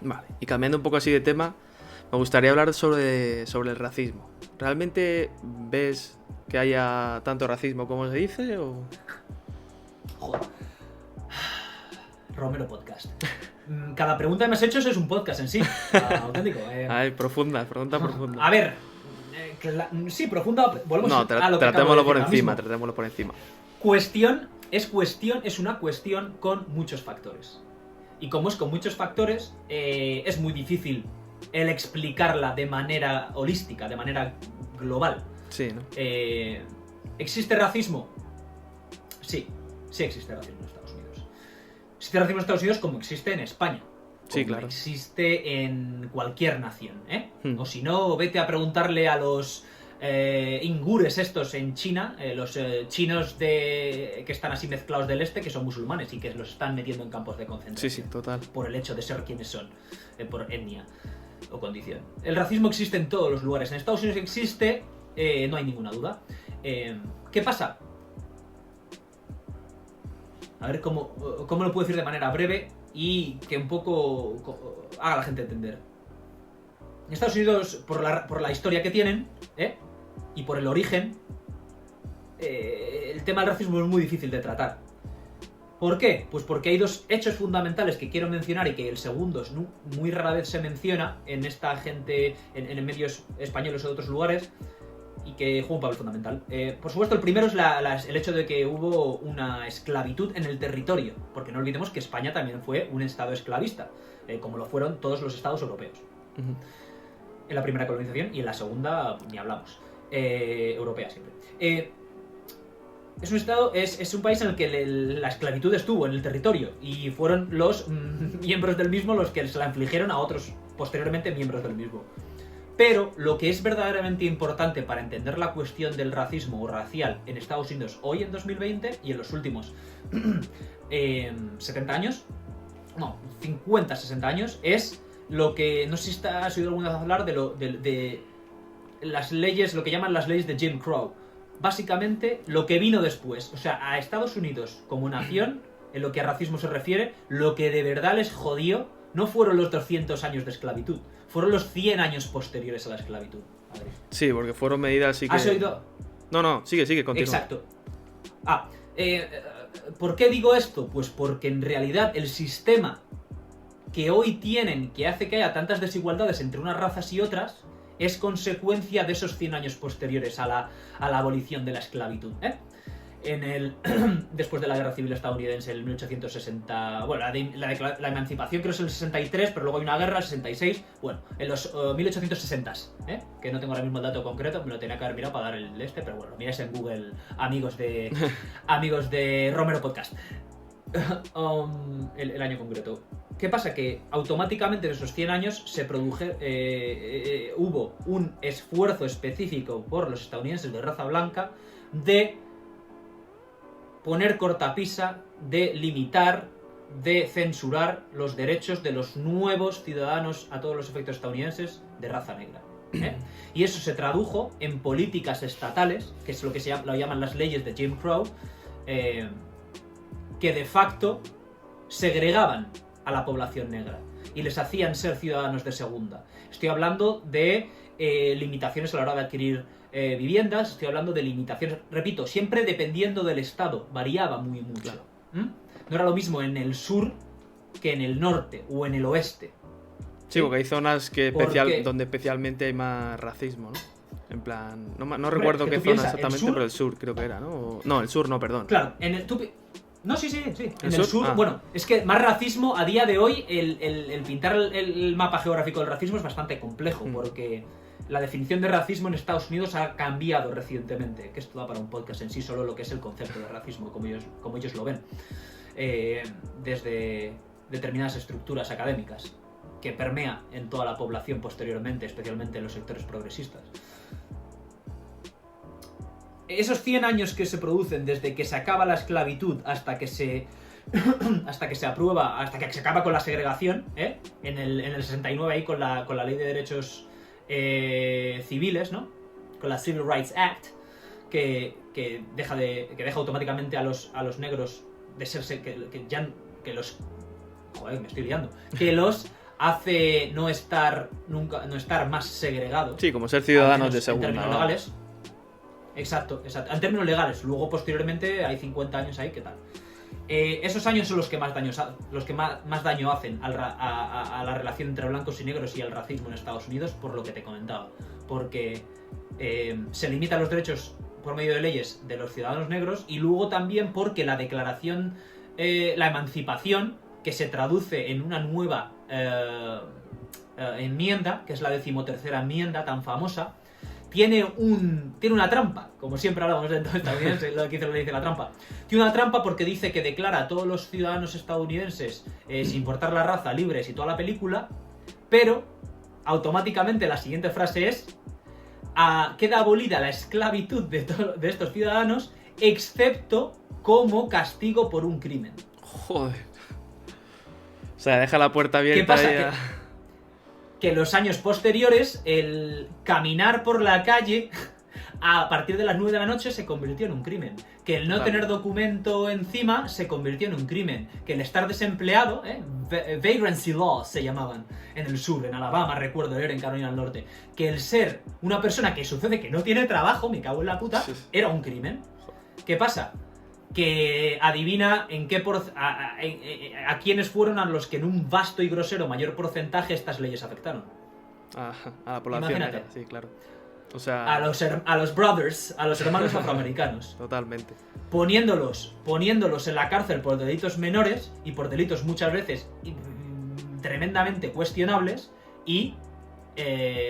Vale, y cambiando un poco así de tema, me gustaría hablar sobre el racismo. ¿Realmente ves que haya tanto racismo como se dice o...? Joder. Romero Podcast. Cada pregunta que me has hecho es un podcast en sí. Auténtico. Ay, pregunta profunda. A ver. Sí, profunda. Volvemos No, a lo que acabo de tratémoslo por decir ahora encima, mismo. tratémoslo por encima. Es una cuestión con muchos factores. Y como es con muchos factores, es muy difícil el explicarla de manera holística, de manera global. Sí, ¿no? ¿Existe racismo? Sí existe racismo en Estados Unidos. Existe racismo en Estados Unidos como existe en España. Sí, Como claro. existe en cualquier nación, ¿eh? Hmm. O si no, vete a preguntarle a los ingures estos en China, los chinos que están así mezclados del este, que son musulmanes y que los están metiendo en campos de concentración. Sí, total. Por el hecho de ser quienes son, por etnia o condición. El racismo existe en todos los lugares. En Estados Unidos existe, no hay ninguna duda. ¿Qué pasa? A ver cómo lo puedo decir de manera breve y que un poco haga a la gente entender. En Estados Unidos, por la historia que tienen, y por el origen, el tema del racismo es muy difícil de tratar. ¿Por qué? Pues porque hay dos hechos fundamentales que quiero mencionar y que el segundo muy rara vez se menciona en esta gente, en medios españoles o de otros lugares, y que juega un papel fundamental. Por supuesto, el primero es el hecho de que hubo una esclavitud en el territorio, porque no olvidemos que España también fue un estado esclavista, como lo fueron todos los estados europeos. Uh-huh. En la primera colonización y en la segunda ni hablamos. Europea siempre. Es un estado, es un país en el que la esclavitud estuvo en el territorio y fueron los miembros del mismo los que se la infligieron a otros posteriormente miembros del mismo. Pero lo que es verdaderamente importante para entender la cuestión del racismo o racial en Estados Unidos hoy en 2020 y en los últimos 70 años, no, 50, 60 años, es lo que, no sé si has oído alguna vez hablar de las leyes, lo que llaman las leyes de Jim Crow. Básicamente, lo que vino después. O sea, a Estados Unidos como nación, en lo que a racismo se refiere, lo que de verdad les jodió no fueron los 200 años de esclavitud, fueron los 100 años posteriores a la esclavitud. Madrid. Sí, porque fueron medidas así que... ¿Has oído? No, sigue, continúa. Exacto. ¿Por qué digo esto? Pues porque en realidad el sistema que hoy tienen, que hace que haya tantas desigualdades entre unas razas y otras, es consecuencia de esos 100 años posteriores a la abolición de la esclavitud, después de la Guerra Civil Estadounidense, en 1860... Bueno, la emancipación creo que es el 63, pero luego hay una guerra, el 66... Bueno, en los 1860s, que no tengo ahora mismo el dato concreto, me lo tenía que haber mirado para dar el pero bueno, lo miráis en Google, amigos de Romero Podcast. El año concreto. ¿Qué pasa? Que automáticamente en esos 100 años hubo un esfuerzo específico por los estadounidenses de raza blanca de poner cortapisa, de limitar, de censurar los derechos de los nuevos ciudadanos a todos los efectos estadounidenses de raza negra. Y eso se tradujo en políticas estatales, que es lo que lo llaman las leyes de Jim Crow, que de facto segregaban a la población negra y les hacían ser ciudadanos de segunda. Estoy hablando de limitaciones a la hora de adquirir viviendas, estoy hablando de limitaciones, repito, siempre dependiendo del estado, variaba muy mucho. Claro. No era lo mismo en el sur que en el norte o en el oeste. Sí, porque hay zonas donde especialmente hay más racismo, ¿no? En plan, no recuerdo qué zona exactamente, pero el sur creo que era, ¿no? No, el sur no, perdón. Claro, en el... No, sí. En el sur, bueno, es que más racismo, a día de hoy, el pintar el mapa geográfico del racismo es bastante complejo, porque la definición de racismo en Estados Unidos ha cambiado recientemente, que esto da para un podcast en sí, solo lo que es el concepto de racismo, como ellos lo ven, desde determinadas estructuras académicas, que permea en toda la población posteriormente, especialmente en los sectores progresistas. Esos 100 años que se producen desde que se acaba la esclavitud hasta que se aprueba, hasta que se acaba con la segregación, en el 69 ahí con la ley de derechos civiles, ¿no? Con la Civil Rights Act, que deja automáticamente a los negros de serse que los... Joder, me estoy liando. Que los hace no estar más segregado. Sí, como ser ciudadanos de segunda. En términos legales. Exacto. En términos legales. Luego, posteriormente, hay 50 años ahí, ¿qué tal? Esos años son los que más daño hacen a la relación entre blancos y negros y al racismo en Estados Unidos, por lo que te comentaba. Porque se limitan los derechos por medio de leyes de los ciudadanos negros, y luego también porque la declaración, la emancipación, que se traduce en una nueva enmienda, que es la 13ª enmienda tan famosa, tiene una trampa, como siempre hablamos de estadounidense, lo que dice la trampa. Tiene una trampa porque dice que declara a todos los ciudadanos estadounidenses, sin importar la raza, libres y toda la película, pero automáticamente la siguiente frase es: queda abolida la esclavitud de estos ciudadanos, excepto como castigo por un crimen. Joder. O sea, deja la puerta abierta. ¿Qué pasa? Que en los años posteriores, el caminar por la calle a partir de las 9 de la noche se convirtió en un crimen. Que el no tener documento encima se convirtió en un crimen. Que el estar desempleado, vagrancy laws se llamaban en el sur, en Alabama, recuerdo leer, en Carolina del Norte. Que el ser una persona que sucede que no tiene trabajo, me cago en la puta, era un crimen. ¿Qué pasa? Que adivina a quiénes fueron a los que en un vasto y grosero mayor porcentaje estas leyes afectaron. A la población. Imagínate. Sí, claro. O sea... a los brothers, a los hermanos afroamericanos. Totalmente. Poniéndolos en la cárcel por delitos menores y por delitos muchas veces tremendamente cuestionables, y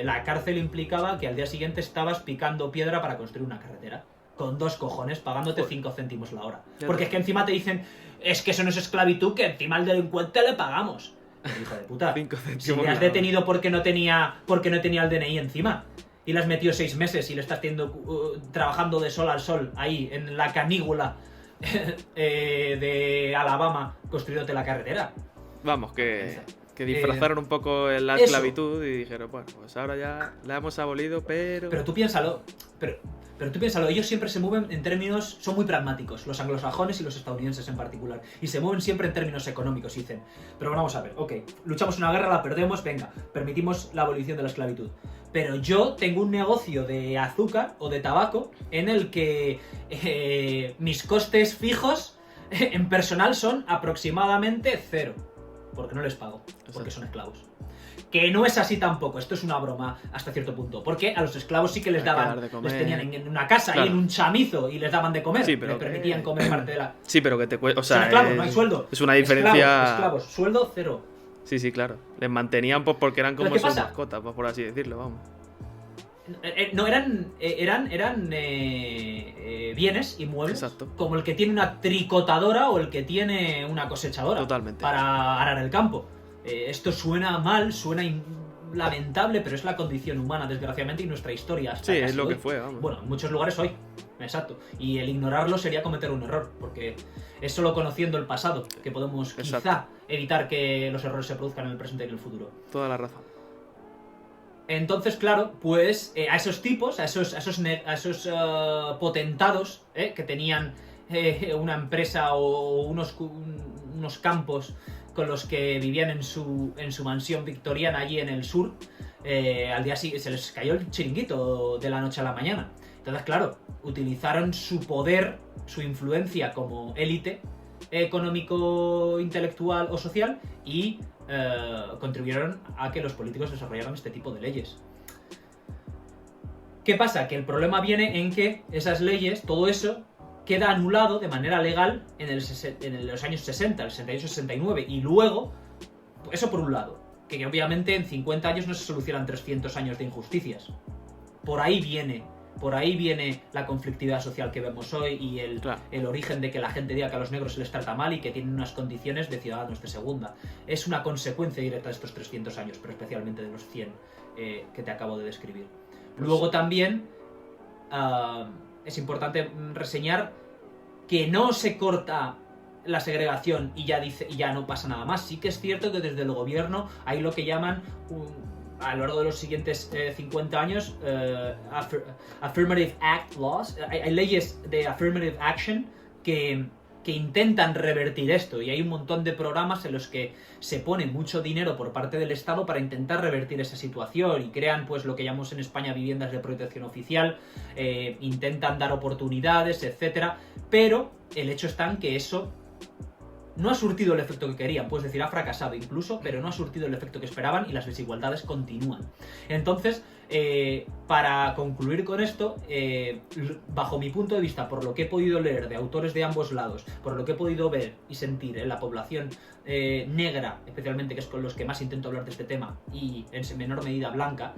la cárcel implicaba que al día siguiente estabas picando piedra para construir una carretera. Con 2 cojones, pagándote 5 céntimos la hora. Porque es que encima te dicen, es que eso no es esclavitud, que encima al delincuente le pagamos. Hijo de puta. 5 céntimos. Si le has detenido porque no tenía el DNI encima, y le has metido 6 meses y le estás trabajando de sol al sol ahí en la canícula de Alabama, construyéndote la carretera. Vamos, que disfrazaron un poco la esclavitud y dijeron, bueno, pues ahora ya la hemos abolido, pero... Pero tú piénsalo, ellos siempre se mueven en términos, son muy pragmáticos, los anglosajones y los estadounidenses en particular, y se mueven siempre en términos económicos, y dicen, pero vamos a ver, ok, luchamos una guerra, la perdemos, venga, permitimos la abolición de la esclavitud. Pero yo tengo un negocio de azúcar o de tabaco en el que mis costes fijos en personal son aproximadamente 0. Porque no les pago, porque son esclavos. Que no es así tampoco, esto es una broma hasta cierto punto. Porque a los esclavos sí que les daban, les tenían en una casa, claro, y en un chamizo, y les daban de comer, sí, pero les permitían comer parte de la... Sí, pero que te cuesta... O sea, son esclavos, no hay sueldo. Es una diferencia... Esclavos, sueldo 0. Sí, claro. Les mantenían pues porque eran como sus mascotas, pues, por así decirlo, vamos. No, eran bienes inmuebles. Exacto. Como el que tiene una tricotadora o el que tiene una cosechadora. Totalmente. Para arar el campo. Esto suena mal, suena lamentable, pero es la condición humana, desgraciadamente, y nuestra historia hasta sí, es lo hoy. Que fue, vamos. Bueno, en muchos lugares hoy. Exacto. Y el ignorarlo sería cometer un error, porque es solo conociendo el pasado que podemos quizá evitar que los errores se produzcan en el presente y en el futuro. Toda la razón. Entonces, claro, pues a esos tipos, a esos potentados que tenían una empresa o unos campos con los que vivían en su mansión victoriana allí en el sur, al día siguiente se les cayó el chiringuito de la noche a la mañana. Entonces, claro, utilizaron su poder, su influencia como élite económico, intelectual o social y contribuyeron a que los políticos desarrollaran este tipo de leyes. ¿Qué pasa? Que el problema viene en que esas leyes, todo eso, queda anulado de manera legal en los años 60, el 68-69, y luego, eso por un lado, que obviamente en 50 años no se solucionan 300 años de injusticias. Por ahí viene la conflictividad social que vemos hoy y el origen de que la gente diga que a los negros se les trata mal y que tienen unas condiciones de ciudadanos de segunda. Es una consecuencia directa de estos 300 años, pero especialmente de los 100 que te acabo de describir. Luego también es importante reseñar que no se corta la segregación y ya no pasa nada más. Sí que es cierto que desde el gobierno hay lo que llaman a lo largo de los siguientes 50 años, Affirmative Act Laws. Hay leyes de Affirmative Action que que intentan revertir esto, y hay un montón de programas en los que se pone mucho dinero por parte del Estado para intentar revertir esa situación y crean pues lo que llamamos en España viviendas de protección oficial, intentan dar oportunidades, etcétera, pero el hecho está en que eso no ha surtido el efecto que querían, puedes decir, ha fracasado incluso, pero no ha surtido el efecto que esperaban y las desigualdades continúan. Entonces, para concluir con esto, bajo mi punto de vista, por lo que he podido leer de autores de ambos lados, por lo que he podido ver y sentir en la población negra, especialmente, que es con los que más intento hablar de este tema, y en menor medida blanca,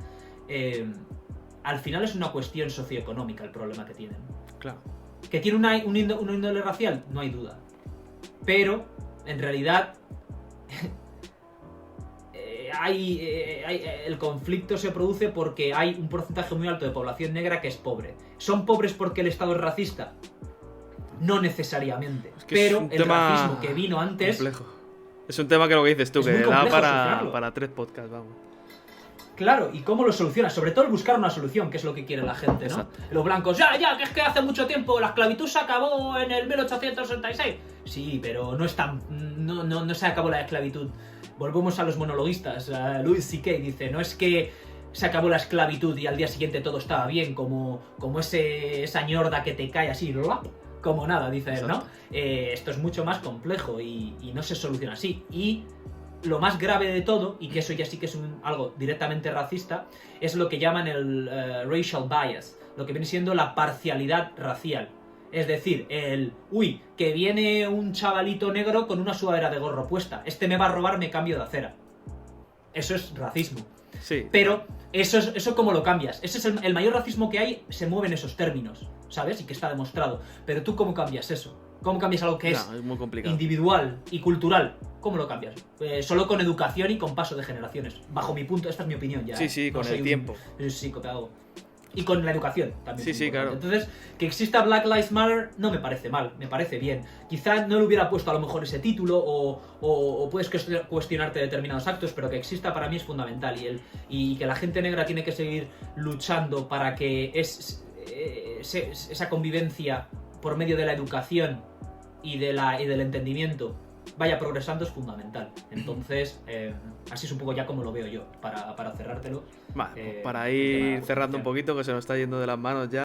al final es una cuestión socioeconómica el problema que tienen. Claro. ¿Que tiene una índole racial? No hay duda. Pero, en realidad, el conflicto se produce porque hay un porcentaje muy alto de población negra que es pobre. ¿Son pobres porque el Estado es racista? No necesariamente. Es que pero el racismo que vino antes... complejo. Es un tema que lo que dices tú, que da para 3 podcasts, vamos. Claro, ¿y cómo lo solucionas? Sobre todo el buscar una solución, que es lo que quiere la gente, ¿no? Exacto. Los blancos, que es que hace mucho tiempo la esclavitud se acabó en el 1866. Sí, pero no se acabó la esclavitud. Volvemos a los monologuistas. Louis C.K. dice, no es que se acabó la esclavitud y al día siguiente todo estaba bien, como esa ñorda que te cae así, como nada, dice él, ¿no? Esto es mucho más complejo y no se soluciona así. Y lo más grave de todo, y que eso ya sí que es algo directamente racista, es lo que llaman el racial bias, lo que viene siendo la parcialidad racial. Es decir, que viene un chavalito negro con una sudadera de gorro puesta, este me va a robar, me cambio de acera. Eso es racismo. Sí. Pero eso ¿cómo lo cambias? Ese es el mayor racismo que hay, se mueve en esos términos, ¿sabes? Y que está demostrado. Pero tú, ¿cómo cambias eso? ¿Cómo cambias algo que es muy complicado, individual y cultural? ¿Cómo lo cambias? Solo con educación y con paso de generaciones. Bajo mi punto, esta es mi opinión ya. Sí, con el tiempo. Sí, que hago. Y con la educación también. Sí, claro. Entonces, que exista Black Lives Matter no me parece mal, me parece bien. Quizá no le hubiera puesto a lo mejor ese título o puedes cuestionarte determinados actos, pero que exista para mí es fundamental. Y que la gente negra tiene que seguir luchando para que esa convivencia por medio de la educación y del entendimiento vaya progresando es fundamental. Entonces, así es un poco ya como lo veo yo, para cerrártelo. Vale, para ir cerrando un poquito, que se nos está yendo de las manos ya.